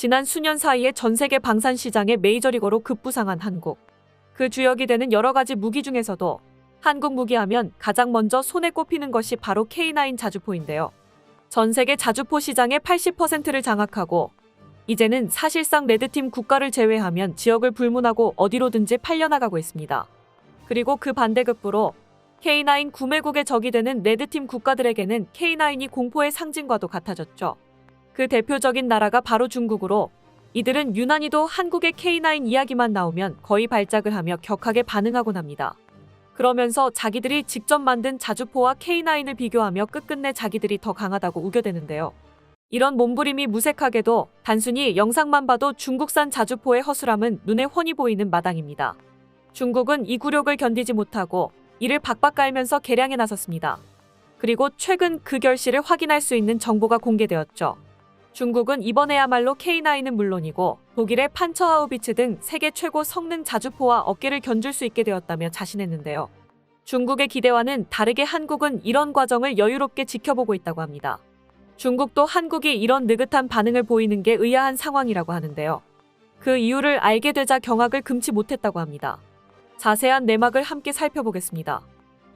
지난 수년 사이에 전 세계 방산 시장의 메이저리거로 급부상한 한국. 그 주역이 되는 여러 가지 무기 중에서도 한국 무기하면 가장 먼저 손에 꼽히는 것이 바로 K9 자주포인데요. 전 세계 자주포 시장의 80%를 장악하고 이제는 사실상 레드팀 국가를 제외하면 지역을 불문하고 어디로든지 팔려나가고 있습니다. 그리고 그 반대급부로 K9 구매국의 적이 되는 레드팀 국가들에게는 K9이 공포의 상징과도 같아졌죠. 그 대표적인 나라가 바로 중국으로 이들은 유난히도 한국의 K9 이야기만 나오면 거의 발작을 하며 격하게 반응하곤 합니다. 그러면서 자기들이 직접 만든 자주포와 K9을 비교하며 끝끝내 자기들이 더 강하다고 우겨대는데요. 이런 몸부림이 무색하게도 단순히 영상만 봐도 중국산 자주포의 허술함은 눈에 훤히 보이는 마당입니다. 중국은 이 굴욕을 견디지 못하고 이를 박박 깔면서 개량에 나섰습니다. 그리고 최근 그 결실을 확인할 수 있는 정보가 공개되었죠. 중국은 이번에야말로 K9은 물론이고 독일의 판처하우비츠 등 세계 최고 성능 자주포와 어깨를 견줄 수 있게 되었다며 자신했는데요. 중국의 기대와는 다르게 한국은 이런 과정을 여유롭게 지켜보고 있다고 합니다. 중국도 한국이 이런 느긋한 반응을 보이는 게 의아한 상황이라고 하는데요. 그 이유를 알게 되자 경악을 금치 못했다고 합니다. 자세한 내막을 함께 살펴보겠습니다.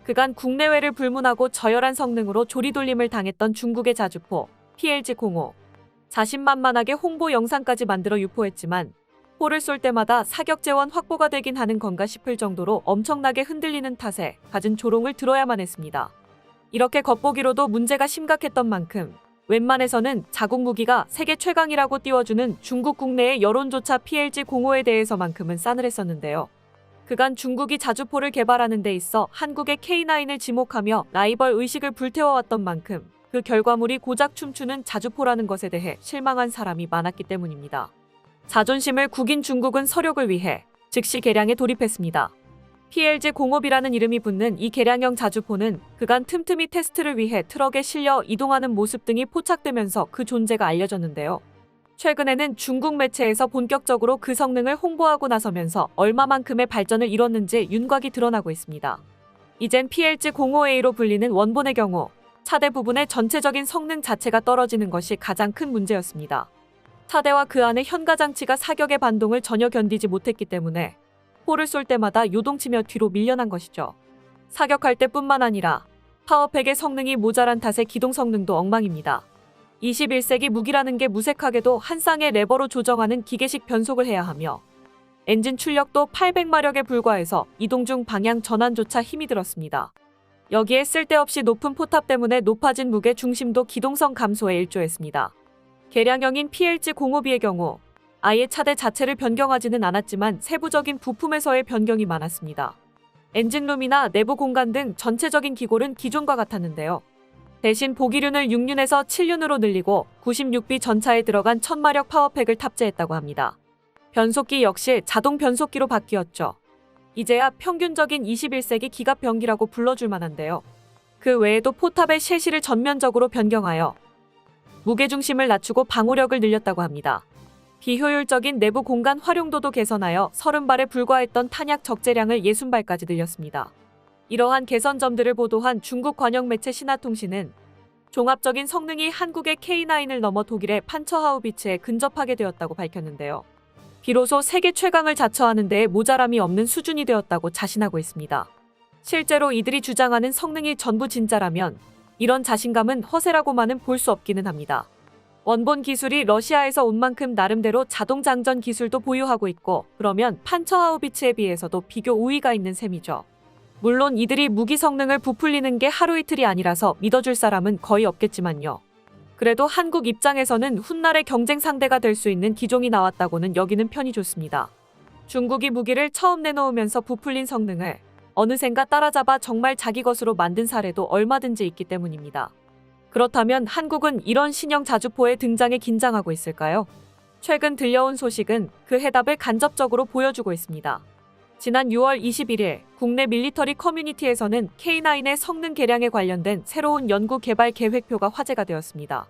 그간 국내외를 불문하고 저열한 성능으로 조리돌림을 당했던 중국의 자주포 PLG-05. 자신만만하게 홍보 영상까지 만들어 유포했지만 포를 쏠 때마다 사격 재원 확보가 되긴 하는 건가 싶을 정도로 엄청나게 흔들리는 탓에 갖은 조롱을 들어야만 했습니다. 이렇게 겉보기로도 문제가 심각했던 만큼 웬만해서는 자국 무기가 세계 최강이라고 띄워주는 중국 국내의 여론조차 PLG-05에 대해서만큼은 싸늘했었는데요. 그간 중국이 자주포를 개발하는 데 있어 한국의 K9을 지목하며 라이벌 의식을 불태워왔던 만큼 그 결과물이 고작 춤추는 자주포라는 것에 대해 실망한 사람이 많았기 때문입니다. 자존심을 구긴 중국은 서력을 위해 즉시 개량에 돌입했습니다. PLG-05B라는 이름이 붙는 이 개량형 자주포는 그간 틈틈이 테스트를 위해 트럭에 실려 이동하는 모습 등이 포착되면서 그 존재가 알려졌는데요. 최근에는 중국 매체에서 본격적으로 그 성능을 홍보하고 나서면서 얼마만큼의 발전을 이뤘는지 윤곽이 드러나고 있습니다. 이젠 PLG-05A로 불리는 원본의 경우 차대 부분의 전체적인 성능 자체가 떨어지는 것이 가장 큰 문제였습니다. 차대와 그 안의 현가장치가 사격의 반동을 전혀 견디지 못했기 때문에 포를 쏠 때마다 요동치며 뒤로 밀려난 것이죠. 사격할 때뿐만 아니라 파워팩의 성능이 모자란 탓에 기동 성능도 엉망입니다. 21세기 무기라는 게 무색하게도 한 쌍의 레버로 조정하는 기계식 변속을 해야 하며 엔진 출력도 800마력에 불과해서 이동 중 방향 전환조차 힘이 들었습니다. 여기에 쓸데없이 높은 포탑 때문에 높아진 무게 중심도 기동성 감소에 일조했습니다. 개량형인 PLG-05B의 경우 아예 차대 자체를 변경하지는 않았지만 세부적인 부품에서의 변경이 많았습니다. 엔진룸이나 내부 공간 등 전체적인 기골은 기존과 같았는데요. 대신 보기륜을 6륜에서 7륜으로 늘리고 96B 전차에 들어간 1000마력 파워팩을 탑재했다고 합니다. 변속기 역시 자동 변속기로 바뀌었죠. 이제야 평균적인 21세기 기갑 병기라고 불러줄 만한데요. 그 외에도 포탑의 셰시를 전면적으로 변경하여 무게중심을 낮추고 방호력을 늘렸다고 합니다. 비효율적인 내부 공간 활용도도 개선하여 30발에 불과했던 탄약 적재량을 60발까지 늘렸습니다. 이러한 개선점들을 보도한 중국 관영 매체 신화통신은 종합적인 성능이 한국의 K9을 넘어 독일의 판처하우비츠에 근접하게 되었다고 밝혔는데요. 비로소 세계 최강을 자처하는 데에 모자람이 없는 수준이 되었다고 자신하고 있습니다. 실제로 이들이 주장하는 성능이 전부 진짜라면 이런 자신감은 허세라고만은 볼 수 없기는 합니다. 원본 기술이 러시아에서 온 만큼 나름대로 자동 장전 기술도 보유하고 있고 그러면 판처하우비츠에 비해서도 비교 우위가 있는 셈이죠. 물론 이들이 무기 성능을 부풀리는 게 하루 이틀이 아니라서 믿어줄 사람은 거의 없겠지만요. 그래도 한국 입장에서는 훗날의 경쟁 상대가 될 수 있는 기종이 나왔다고는 여기는 편이 좋습니다. 중국이 무기를 처음 내놓으면서 부풀린 성능을 어느샌가 따라잡아 정말 자기 것으로 만든 사례도 얼마든지 있기 때문입니다. 그렇다면 한국은 이런 신형 자주포의 등장에 긴장하고 있을까요? 최근 들려온 소식은 그 해답을 간접적으로 보여주고 있습니다. 지난 6월 21일 국내 밀리터리 커뮤니티에서는 K9의 성능 개량에 관련된 새로운 연구 개발 계획표가 화제가 되었습니다.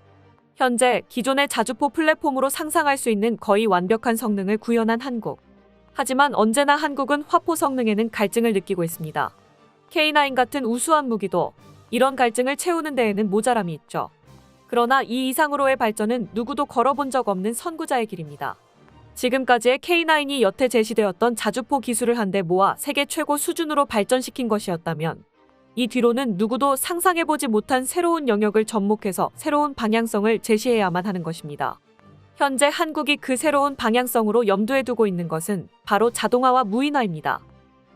현재 기존의 자주포 플랫폼으로 상상할 수 있는 거의 완벽한 성능을 구현한 한국. 하지만 언제나 한국은 화포 성능에는 갈증을 느끼고 있습니다. K9 같은 우수한 무기도 이런 갈증을 채우는 데에는 모자람이 있죠. 그러나 이 이상으로의 발전은 누구도 걸어본 적 없는 선구자의 길입니다. 지금까지의 K9이 여태 제시되었던 자주포 기술을 한데 모아 세계 최고 수준으로 발전시킨 것이었다면 이 뒤로는 누구도 상상해보지 못한 새로운 영역을 접목해서 새로운 방향성을 제시해야만 하는 것입니다. 현재 한국이 그 새로운 방향성으로 염두에 두고 있는 것은 바로 자동화와 무인화입니다.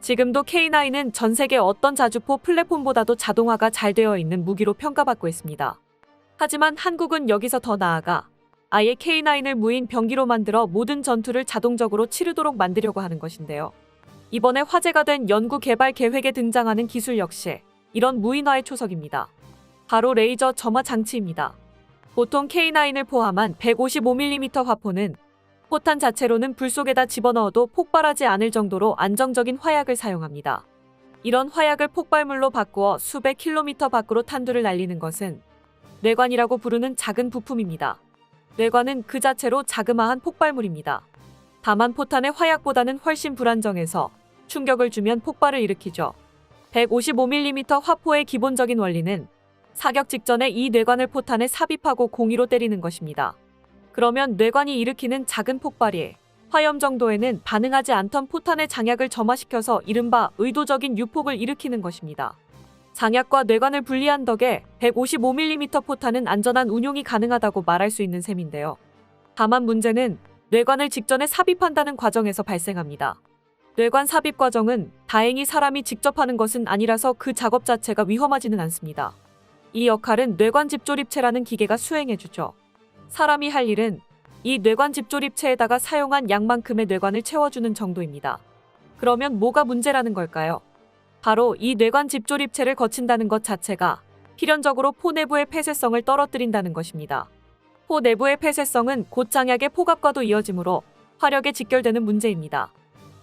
지금도 K9은 전 세계 어떤 자주포 플랫폼보다도 자동화가 잘 되어 있는 무기로 평가받고 있습니다. 하지만 한국은 여기서 더 나아가 아예 K9을 무인 병기로 만들어 모든 전투를 자동적으로 치르도록 만들려고 하는 것인데요. 이번에 화제가 된 연구 개발 계획에 등장하는 기술 역시 이런 무인화의 초석입니다. 바로 레이저 점화 장치입니다. 보통 K9을 포함한 155mm 화포는 포탄 자체로는 불 속에다 집어넣어도 폭발하지 않을 정도로 안정적인 화약을 사용합니다. 이런 화약을 폭발물로 바꾸어 수백 킬로미터 밖으로 탄두를 날리는 것은 뇌관이라고 부르는 작은 부품입니다. 뇌관은 그 자체로 자그마한 폭발물입니다. 다만 포탄의 화약보다는 훨씬 불안정해서 충격을 주면 폭발을 일으키죠. 155mm 화포의 기본적인 원리는 사격 직전에 이 뇌관을 포탄에 삽입하고 공이로 때리는 것입니다. 그러면 뇌관이 일으키는 작은 폭발이 화염 정도에는 반응하지 않던 포탄의 장약을 점화시켜서 이른바 의도적인 유폭을 일으키는 것입니다. 장약과 뇌관을 분리한 덕에 155mm 포탄은 안전한 운용이 가능하다고 말할 수 있는 셈인데요. 다만 문제는 뇌관을 직전에 삽입한다는 과정에서 발생합니다. 뇌관 삽입 과정은 다행히 사람이 직접 하는 것은 아니라서 그 작업 자체가 위험하지는 않습니다. 이 역할은 뇌관 집조립체라는 기계가 수행해주죠. 사람이 할 일은 이 뇌관 집조립체에다가 사용한 양만큼의 뇌관을 채워주는 정도입니다. 그러면 뭐가 문제라는 걸까요? 바로 이 뇌관 집조립체를 거친다는 것 자체가 필연적으로 포 내부의 폐쇄성을 떨어뜨린다는 것입니다. 포 내부의 폐쇄성은 곧 장약의 포갑과도 이어지므로 화력에 직결되는 문제입니다.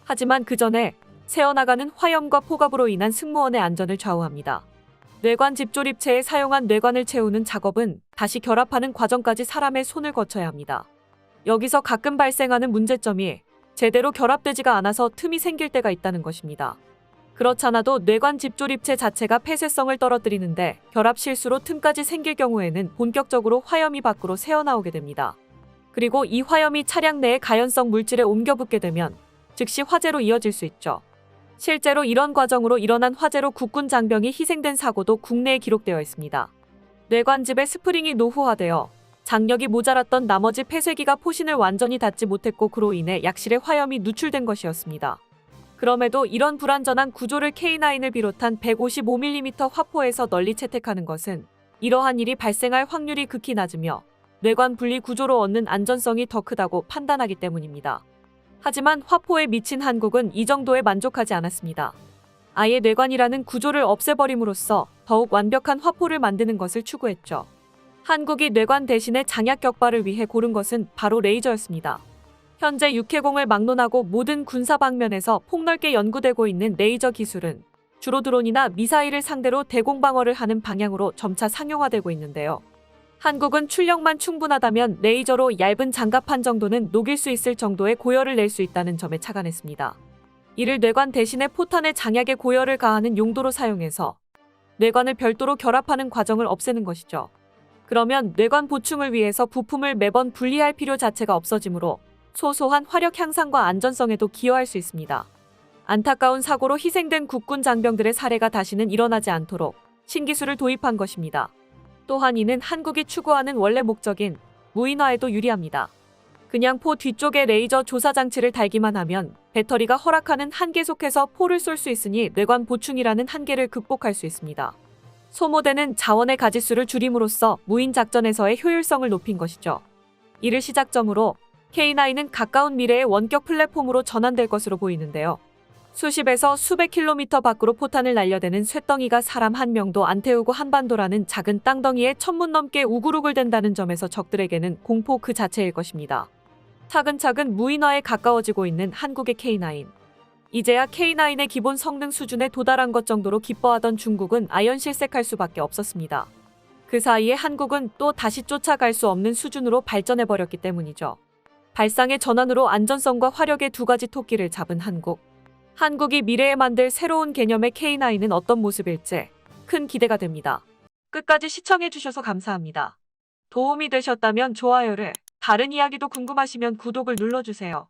하지만 그 전에 새어나가는 화염과 포갑으로 인한 승무원의 안전을 좌우합니다. 뇌관 집조립체에 사용한 뇌관을 채우는 작업은 다시 결합하는 과정까지 사람의 손을 거쳐야 합니다. 여기서 가끔 발생하는 문제점이 제대로 결합되지가 않아서 틈이 생길 때가 있다는 것입니다. 그렇잖아도 뇌관 집조립체 자체가 폐쇄성을 떨어뜨리는데 결합 실수로 틈까지 생길 경우에는 본격적으로 화염이 밖으로 새어나오게 됩니다. 그리고 이 화염이 차량 내의 가연성 물질에 옮겨 붙게 되면 즉시 화재로 이어질 수 있죠. 실제로 이런 과정으로 일어난 화재로 국군 장병이 희생된 사고도 국내에 기록되어 있습니다. 뇌관집의 스프링이 노후화되어 장력이 모자랐던 나머지 폐쇄기가 포신을 완전히 닫지 못했고 그로 인해 약실의 화염이 누출된 것이었습니다. 그럼에도 이런 불안전한 구조를 K9을 비롯한 155mm 화포에서 널리 채택하는 것은 이러한 일이 발생할 확률이 극히 낮으며 뇌관 분리 구조로 얻는 안전성이 더 크다고 판단하기 때문입니다. 하지만 화포에 미친 한국은 이 정도에 만족하지 않았습니다. 아예 뇌관이라는 구조를 없애버림으로써 더욱 완벽한 화포를 만드는 것을 추구했죠. 한국이 뇌관 대신에 장약 격발을 위해 고른 것은 바로 레이저였습니다. 현재 육해공을 막론하고 모든 군사 방면에서 폭넓게 연구되고 있는 레이저 기술은 주로 드론이나 미사일을 상대로 대공방어를 하는 방향으로 점차 상용화되고 있는데요. 한국은 출력만 충분하다면 레이저로 얇은 장갑판 정도는 녹일 수 있을 정도의 고열을 낼 수 있다는 점에 착안했습니다. 이를 뇌관 대신에 포탄의 장약에 고열을 가하는 용도로 사용해서 뇌관을 별도로 결합하는 과정을 없애는 것이죠. 그러면 뇌관 보충을 위해서 부품을 매번 분리할 필요 자체가 없어지므로 소소한 화력 향상과 안전성에도 기여할 수 있습니다. 안타까운 사고로 희생된 국군 장병들의 사례가 다시는 일어나지 않도록 신기술을 도입한 것입니다. 또한 이는 한국이 추구하는 원래 목적인 무인화에도 유리합니다. 그냥 포 뒤쪽에 레이저 조사 장치를 달기만 하면 배터리가 허락하는 한계 속에서 포를 쏠 수 있으니 뇌관 보충이라는 한계를 극복할 수 있습니다. 소모되는 자원의 가짓수를 줄임으로써 무인 작전에서의 효율성을 높인 것이죠. 이를 시작점으로 K9은 가까운 미래의 원격 플랫폼으로 전환될 것으로 보이는데요. 수십에서 수백 킬로미터 밖으로 포탄을 날려대는 쇳덩이가 사람 한 명도 안 태우고 한반도라는 작은 땅덩이에 천문 넘게 우글우글댄다는 점에서 적들에게는 공포 그 자체일 것입니다. 차근차근 무인화에 가까워지고 있는 한국의 K9. 이제야 K9의 기본 성능 수준에 도달한 것 정도로 기뻐하던 중국은 아연실색할 수밖에 없었습니다. 그 사이에 한국은 또 다시 쫓아갈 수 없는 수준으로 발전해버렸기 때문이죠. 발상의 전환으로 안전성과 화력의 두 가지 토끼를 잡은 한국. 한국이 미래에 만들 새로운 개념의 K9은 어떤 모습일지 큰 기대가 됩니다. 끝까지 시청해주셔서 감사합니다. 도움이 되셨다면 좋아요를, 다른 이야기도 궁금하시면 구독을 눌러주세요.